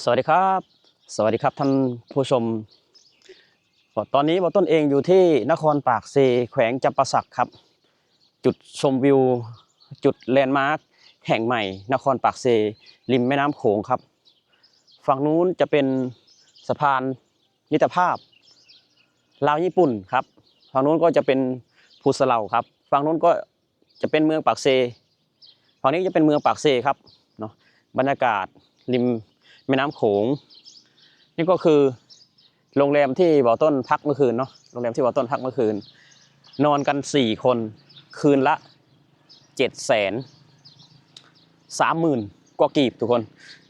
สวัสดีครับสวัสดีครับท่านผู้ชมตอนนี้บอต้นเองอยู่ที่นครปากเซแขวงจำปาสักครับจุดชมวิวจุดแลนด์มาร์คแห่งใหม่นครปากเซริมแม่น้ำโขงครับฝั่งนู้นจะเป็นสะพานมิตรภาพลาวญี่ปุ่นครับฝั่งนู้นก็จะเป็นภูสะเหลาครับฝั่งนู้นก็จะเป็นเมืองปากเซฝั่งนี้จะเป็นเมืองปากเซครับเนาะบรรยากาศริมแม่น้ำโขงนี่ก็คือโรงแรมที่บ่อต้นพักเมื่อคืนเนาะโรงแรมที่บ่อต้นพักเมื่อคืนนอนกัน4คนคืนละ730,000กว่ากีบทุกคน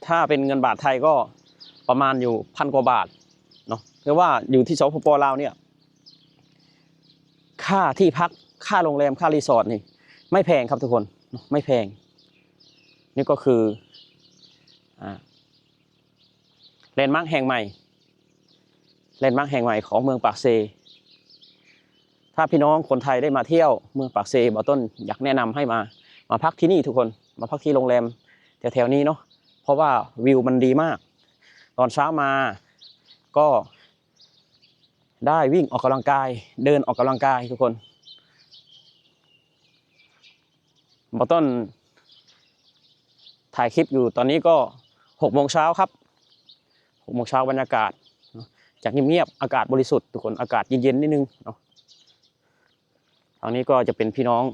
ถ้าเป็นเงินบาทไทยก็ประมาณอยู่1,000 กว่าบาทเนาะเพราะว่าอยู่ที่สปป.ลาวเนี่ยค่าที่พักค่าโรงแรมค่ารีสอร์ทนี่ไม่แพงครับทุกคนไม่แพงนี่ก็คือแลนด์มาร์คแห่งใหม่แลนด์มาร์คแห่งใหม่ของเมืองปากเซถ้าพี่น้องคนไทยได้มาเที่ยวเมืองปากเซบ่อต้นอยากแนะนำให้มาพักที่นี่ทุกคนมาพักที่โรงแรมแถวๆนี้เนาะเพราะว่าวิวมันดีมากตอนเช้ามาก็ได้วิ่งออกกำลังกายเดินออกกำลังกายทุกคนบ่อต้นถ่ายคลิปอยู่ตอนนี้ก็6 โมงเช้าครับ6 โมงเช้าบรรยากาศจากเงียบๆอากาศบริสุทธิ์ทุกคนอากาศเย็นๆนิดนึงเนาะทางนี้ก็จะเป็นพี่น้อง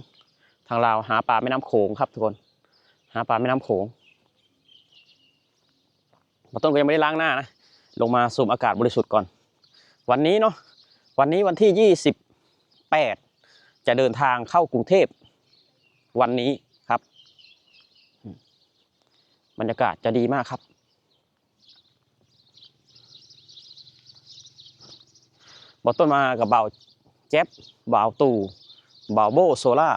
ทางลาวหาปลาแม่น้ำโขงครับทุกคนหาปลาแม่น้ำโขงบ่อต้นก็ยังไม่ได้ล้างหน้านะลงมาสูดอากาศบริสุทธิ์ก่อนวันนี้เนาะวันนี้วันที่28จะเดินทางเข้ากรุงเทพวันนี้ครับบรรยากาศจะดีมากครับบ่อต้นมากับบ่าวแจ๊บบ่าวตู่บ่าวโบโซล่า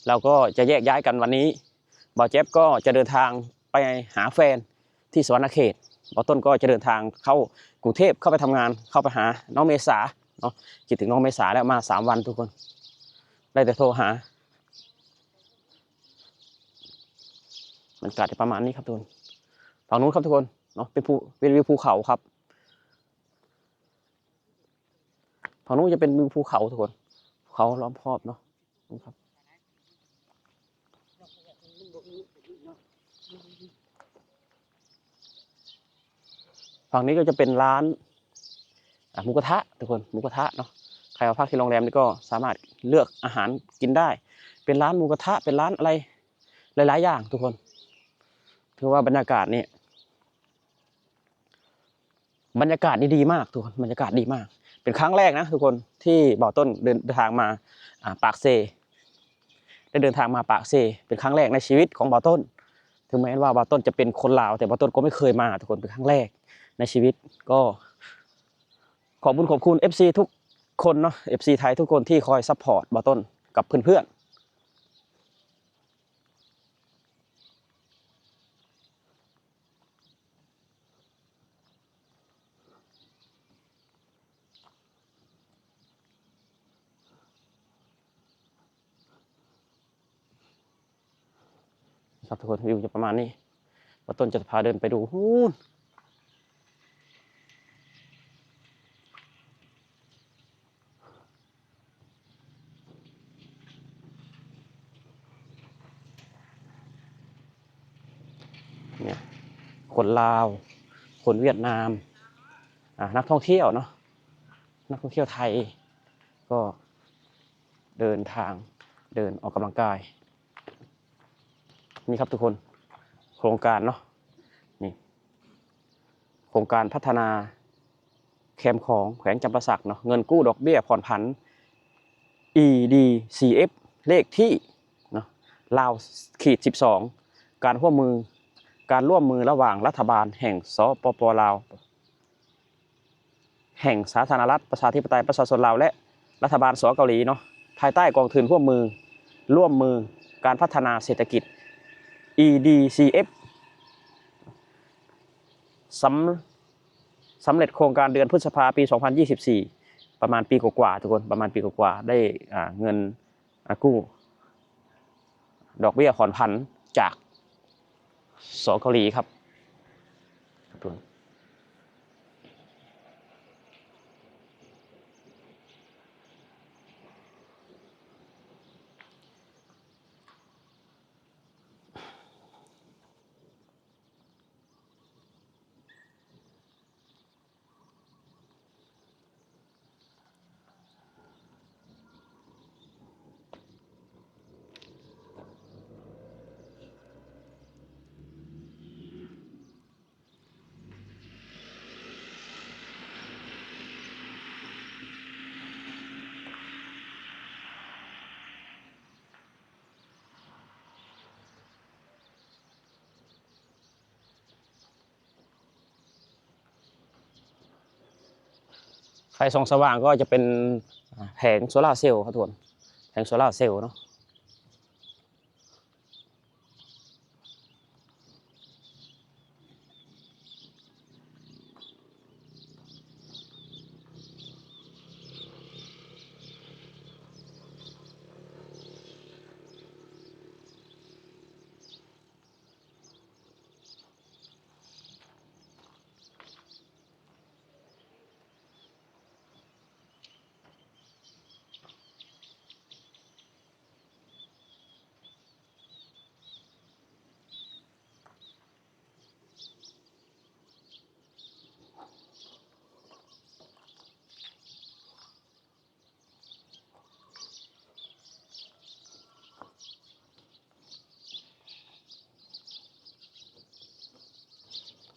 เราก็จะแยกย้ายกันวันนี้บ่าวแจ๊บก็จะเดินทางไปหาแฟนที่สวรรณเขตบ่าวต้นก็จะเดินทางเข้ากรุงเทพเข้าไปทำงานเข้าไปหาน้องเมษาเนาะคิดถึงน้องเมษาแล้วมา3 วันทุกคนได้แต่โทรหาบรรยากาศประมาณนี้ครับทุกคนฝั่งนู้นครับทุกคนเนาะเป็นวิวภูเขาครับฝั่งนู้นจะเป็นวิวภูเขาทุกคนภูเขาล้อมรอบเนาะนะครับฝั่งนี้ก็จะเป็นร้านหมูกระทะทุกคนหมูกระทะเนาะใครมาพักที่โรงแรมนี่ก็สามารถเลือกอาหารกินได้เป็นร้านหมูกระทะเป็นร้านอะไรหลายๆอย่างทุกคนถือว่าบรรยากาศนี่บรรยากาศนี่ดีมากทุกคนบรรยากาศดีมากเป็นครั้งแรกนะทุกคนที่บ่อต้นเดินทางมาปากเซได้เดินทางมาปากเซเป็นครั้งแรกในชีวิตของบ่อต้นถึงแม้ว่าบ่อต้นจะเป็นคนลาวแต่บ่อต้นก็ไม่เคยมาทุกคนเป็นครั้งแรกในชีวิตก็ขอบคุณ FC ทุกคนเนาะ FC ไทยทุกคนที่คอยซัพพอร์ตบ่อต้นกับเพื่อนๆครับทุกคนวิวจะประมาณนี้บ่อต้นจะพาเดินไปดูเนี่ยคนลาวคนเวียดนามนักท่องเที่ยวเนาะนักท่องเที่ยวไทยก็เดินทางเดินออกกำลังกายนี่ครับทุกคนโครงการเนาะนี่โครงการพัฒนาแคมป์ของแขวงจำปาสักเนาะเงินกู้ดอกเบี้ยผ่อนผัน EDCF เลขที่เนาะลาว-12การร่วมมือระหว่างรัฐบาลแห่งสปป.ลาวแห่งสาธารณรัฐประชาธิปไตยประชาชนลาวและรัฐบาลส.เกาหลีเนาะภายใต้กองทุนร่วมมือการพัฒนาเศรษฐกิจ EDCF สำเร็จโครงการเดือนพฤษภาคมปี 2024ประมาณปีกว่าๆทุกคนประมาณปีกว่าๆได้เงินกู้ดอกเบี้ยผ่อนผันจาก สเกาหลีครับทุกคนไฟส่องสว่างก็จะเป็นแผงโซลาร์เซลล์ครับทุกคนแผงโซลาร์เซลล์เนาะ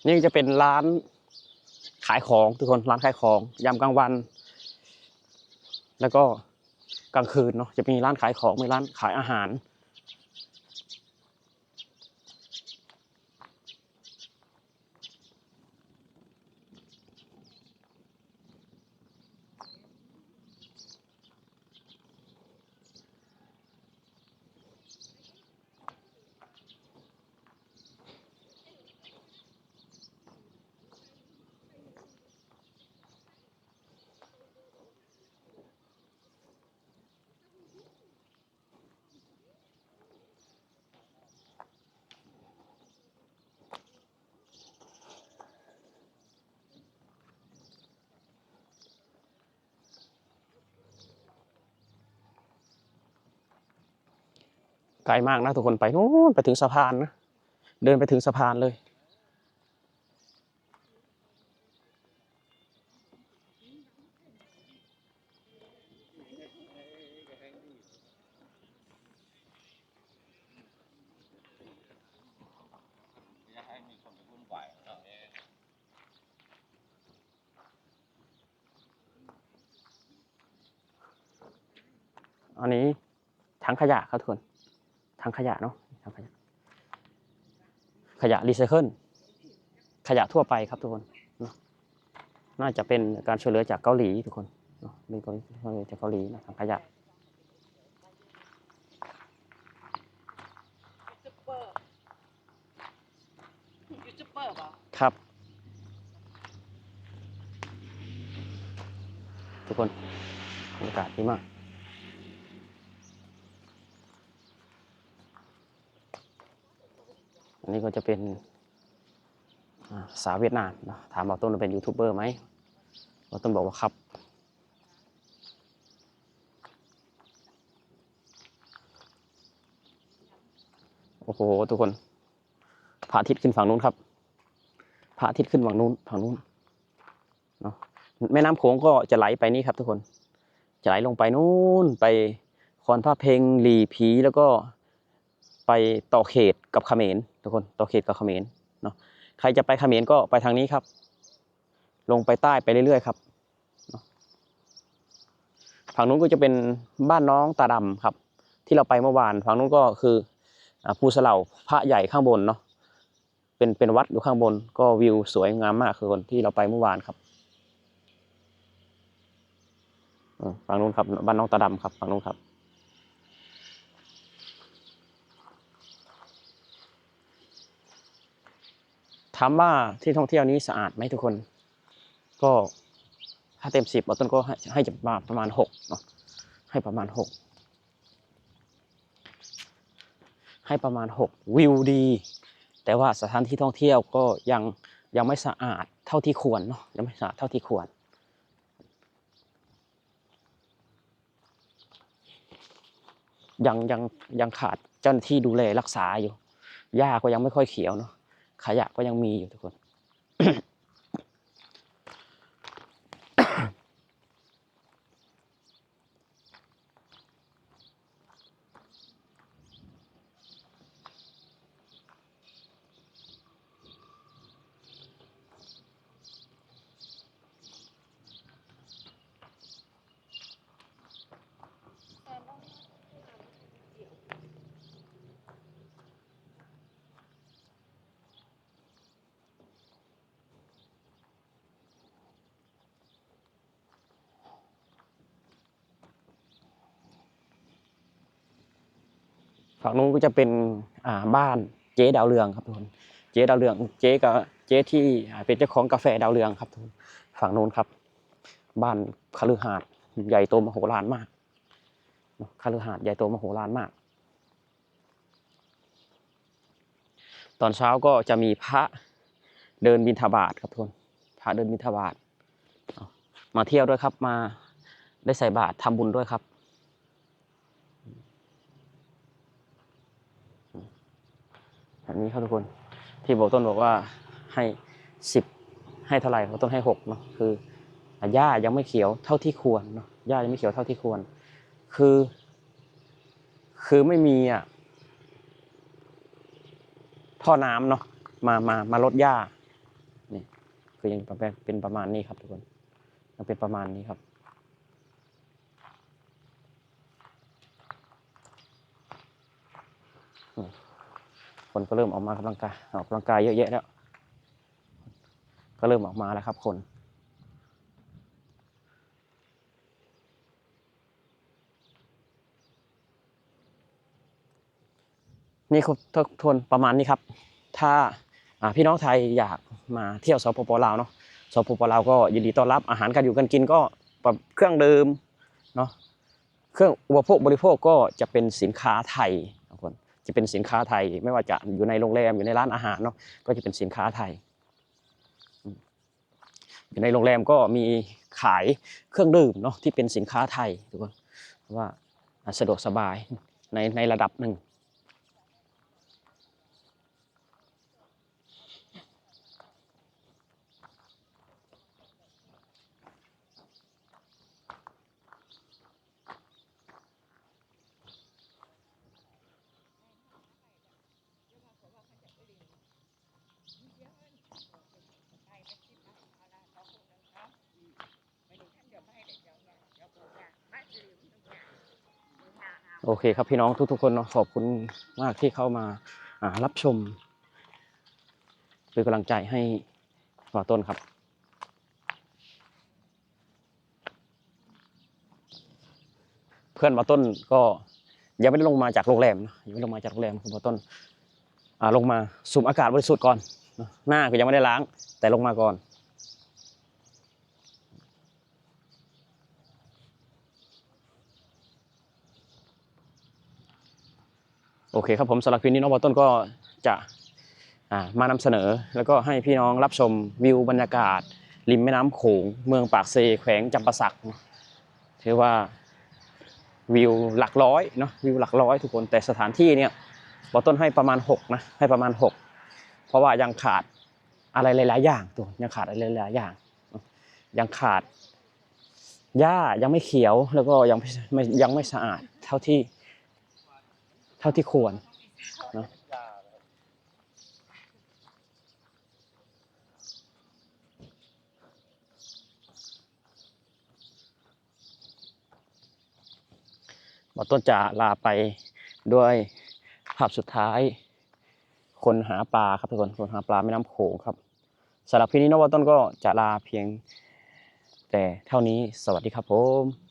นี่จะเป็นร้านขายของทุกคนร้านขายของยามกลางวัน แล้วก็กลางคืนเนาะจะมีร้านขายของมีร้านขายอาหารไกลมากนะทุกคนไปนู้นไปถึงสะพานนะเดินไปถึงสะพานเลยอันนี้ถังขยะครับทุกคนถังขยะเนาะถังขยะขยะรีไซเคิลขยะทั่วไปครับทุกคนเนาะน่าจะเป็นการช่วยเหลือจากเกาหลีทุกคนเนาะมีคนจากเกาหลีนะถังขยะครับทุกคนบรรยากาศดีมากอันนี้ก็จะเป็นสาวเวียดนามนะถามบอกต้นเป็นยูทูบเบอร์ไหมบอกต้นบอกว่าครับโอ้โหทุกคนพระอาทิตย์ขึ้นฝั่งนู้นครับพระอาทิตย์ขึ้นฝั่งนู้นเนาะแม่น้ำโขงก็จะไหลไปนี่ครับทุกคนจะไหลลงไปนู้นไปคอนท่าเพงหลีผีแล้วก็ไปต่อเขตกับเขมรทุกคนต่อเขตกับเขมรเนาะใครจะไปเขมรก็ไปทางนี้ครับลงไปใต้ไปเรื่อยๆครับฝั่งนู้นก็จะเป็นบ้านน้องตาดำครับที่เราไปเมื่อวานฝั่งนู้นก็คือภูสะเหล่าพระใหญ่ข้างบนเนาะเป็นวัดอยู่ข้างบนก็วิวสวยงามมากคือคนที่เราไปเมื่อวานครับฝั่งนู้นครับบ้านน้องตาดำครับฝั่งนู้นครับถามว่าที่ท่องเที่ยวนี้สะอาดไหมทุกคนก็ถ้าเต็ม10ต้นก็ให้จะประมาณ6เนาะให้ประมาณ6ให้ประมาณ6วิวดี แต่ว่าสถานที่ท่องเที่ยวก็ยังไม่สะอาดเท่าที่ควรเนาะยังไม่สะอาดเท่าที่ควรยังยังขาดเจ้าหน้าที่ดูแลรักษาอยู่หญ้าก็ยังไม่ค่อยเขียวเนาะขยะก็ยังมีอยู่ทุกคน ฝั่งนู้นก็จะเป็นบ้านเจ๊ดาวเรืองครับทุกคนเจ๊ดาวเรืองเจ๊ที่เป็นเจ้าของกาแฟดาวเรืองครับทุกคนฝั่งนู้นครับบ้านคฤหาสน์ใหญ่โตมโหฬารมากคฤหาสน์ใหญ่โตมโหฬารมากตอนเช้าก็จะมีพระเดินบิณฑบาตครับทุกคนพระเดินบิณฑบาตมาเที่ยวด้วยครับมาได้ใส่บาตรทำบุญด้วยครับแบบนี้ครับทุกคนที่บอกต้นบอกว่าให้10ให้เท่าไหร่บอกต้นให้6เนาะคือหญ้ายังไม่เขียวเท่าที่ควรเนาะหญ้ายังไม่เขียวเท่าที่ควรคือไม่มีท่อน้ำเนาะมาลดหญ้านี่คือยังเป็นประมาณนี้ครับทุกคนยังเป็นประมาณนี้ครับคนก็เริ่มออกมากำลังกายออกกำลังกายเยอะแยะแล้วก็เริ่มออกมาแล้วครับคนนี่ครับทุกคนประมาณนี้ครับถ้าพี่น้องไทยอยากมาเที่ยวสปป.ลาวเนาะสปป.ลาวก็ยินดีต้อนรับอาหารการอยู่กันกินก็เครื่องดื่มเนาะเครื่องอุปโภคบริโภคก็จะเป็นสินค้าไทยทุกคนจะเป็นสินค้าไทยไม่ว่าจะอยู่ในโรงแรมอยู่ในร้านอาหารเนาะก็จะเป็นสินค้าไทยอยู่ในโรงแรมก็มีขายเครื่องดื่มเนาะที่เป็นสินค้าไทยทุกคนว่าสะดวกสบายในระดับหนึ่งโอเคครับพี่น้องทุกๆคนเนาะขอบคุณมากที่เข้ามารับชมเป็นกำลังใจให้หมอต้นครับเพื่อนหมอต้นก็ยังไม่ได้ลงมาจากโรงแรมยังไม่ลงมาจากโรงแรมคุณหมอต้นลงมาสูดอากาศบริสุทธิ์ก่อนหน้าก็ยังไม่ได้ล้างแต่ลงมาก่อนโอเคครับผมสำหรับคลิปนี้น้องหมอต้นก็จะมานำเสนอแล้วก็ให้พี่น้องรับชมวิวบรรยากาศริมแม่น้ำโขงเมืองปากเซแขวงจำปาสักถือว่าวิวหลักร้อยเนาะวิวหลักร้อยทุกคนแต่สถานที่เนี่ยหมอต้นให้ประมาณ6นะให้ประมาณ6เพราะว่ายังขาดอะไรหลายๆอย่างตัวยังขาดอะไรหลายๆอย่างยังขาดหญ้ายังไม่เขียวแล้วก็ยังไม่สะอาดเท่าที่ควรเนาะหมอต้นจะลาไปด้วยภาพสุดท้ายคนหาปลาครับทุกคนคนหาปลาแม่น้ำโขงครับสำหรับคลิปนี้น้องวอต้นก็จะลาเพียงแต่เท่านี้สวัสดีครับผม